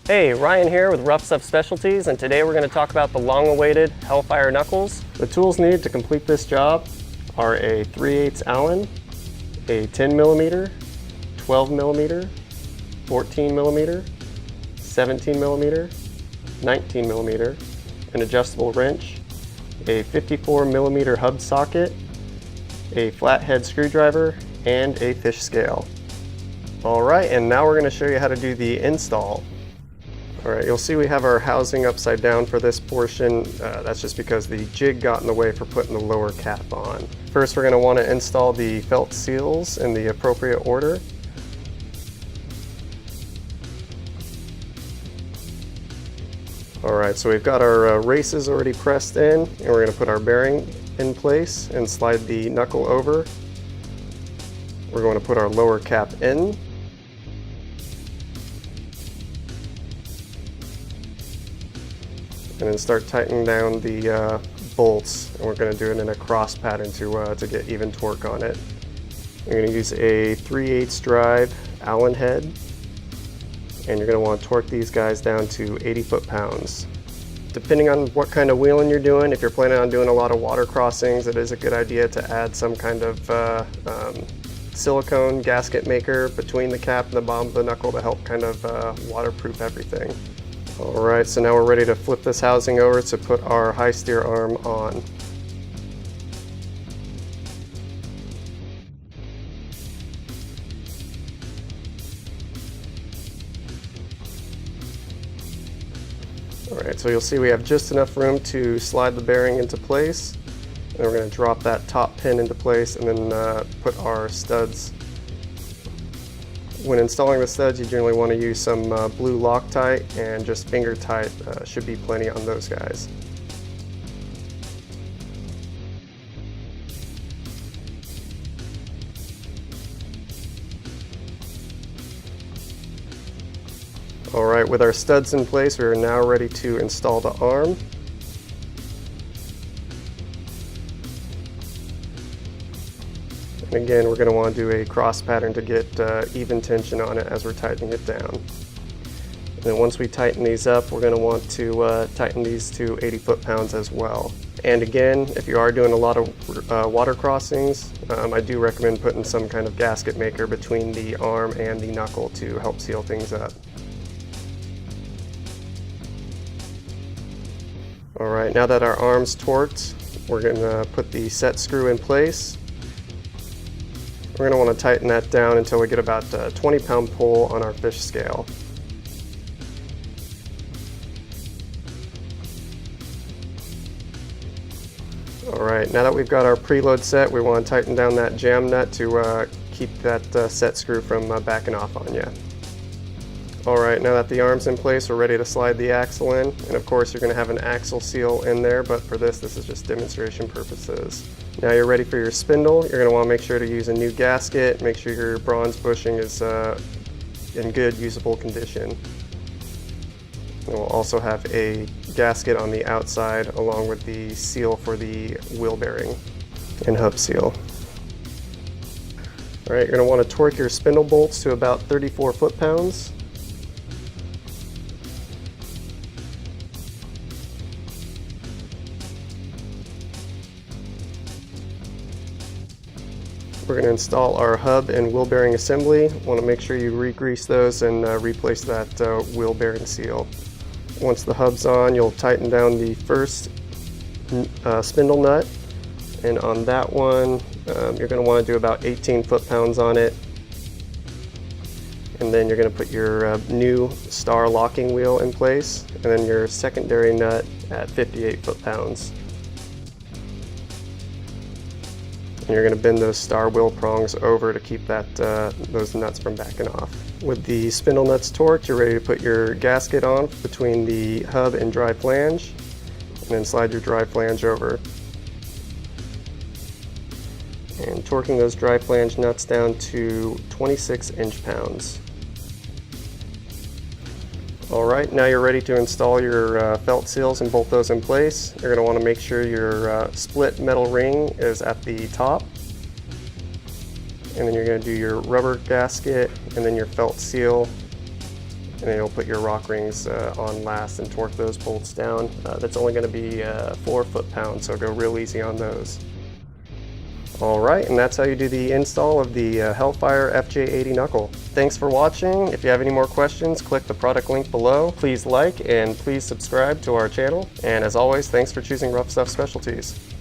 Hey, Ryan here with Ruffstuff Specialties, and today we're going to talk about the long-awaited HellFire Knuckles. The tools needed to complete this job are a 3/8 Allen, a 10mm, 12mm, 14mm, 17mm, 19mm, an adjustable wrench, a 54mm hub socket, a flathead screwdriver, and a fish scale. Alright, and now we're going to show you how to do the install. Alright, you'll see we have our housing upside down for this portion. That's just because the jig got in the way for putting the lower cap on. First, we're going to want to install the felt seals in the appropriate order. Alright, so we've got our races already pressed in, and we're going to put our bearing in place and slide the knuckle over. We're going to put our lower cap in. And then start tightening down the bolts, and we're going to do it in a cross pattern to get even torque on it. You're going to use a 3/8 drive Allen head, and you're going to want to torque these guys down to 80 foot-pounds. Depending on what kind of wheeling you're doing, if you're planning on doing a lot of water crossings, it is a good idea to add some kind of silicone gasket maker between the cap and the bottom of the knuckle to help kind of waterproof everything. Alright, so now we're ready to flip this housing over to put our high steer arm on. Alright, so you'll see we have just enough room to slide the bearing into place. And we're going to drop that top pin into place and then put our studs. When installing the studs, you generally want to use some blue Loctite, and just finger tight should be plenty on those guys. Alright, with our studs in place, we are now ready to install the arm. And again, we're going to want to do a cross pattern to get even tension on it as we're tightening it down. And then once we tighten these up, we're going to want to tighten these to 80 foot-pounds as well. And again, if you are doing a lot of water crossings, I do recommend putting some kind of gasket maker between the arm and the knuckle to help seal things up. Alright, now that our arm's torqued, we're going to put the set screw in place. We're going to want to tighten that down until we get about a 20-pound pull on our fish scale. Alright, now that we've got our preload set, we want to tighten down that jam nut to keep that set screw from backing off on you. Alright, now that the arm's in place, we're ready to slide the axle in. And of course, you're going to have an axle seal in there, but for this is just demonstration purposes. Now you're ready for your spindle. You're going to want to make sure to use a new gasket, make sure your bronze bushing is in good, usable condition. And we'll also have a gasket on the outside along with the seal for the wheel bearing and hub seal. Alright, you're going to want to torque your spindle bolts to about 34 foot-pounds. We're going to install our hub and wheel bearing assembly. Want to make sure you re-grease those and replace that wheel bearing seal. Once the hub's on, you'll tighten down the first spindle nut, and on that one you're going to want to do about 18 foot-pounds on it. And then you're going to put your new star locking wheel in place, and then your secondary nut at 58 foot-pounds. And you're going to bend those star wheel prongs over to keep those nuts from backing off. With the spindle nuts torqued, you're ready to put your gasket on between the hub and dry flange, and then slide your dry flange over. And torquing those dry flange nuts down to 26 inch-pounds. Alright, now you're ready to install your felt seals and bolt those in place. You're going to want to make sure your split metal ring is at the top. And then you're going to do your rubber gasket and then your felt seal and then you'll put your rock rings on last and torque those bolts down. That's only going to be 4 foot-pounds, so go real easy on those. Alright, and that's how you do the install of the HellFire FJ80 Knuckle. Thanks for watching. If you have any more questions, click the product link below. Please like and please subscribe to our channel. And as always, thanks for choosing Ruffstuff Specialties.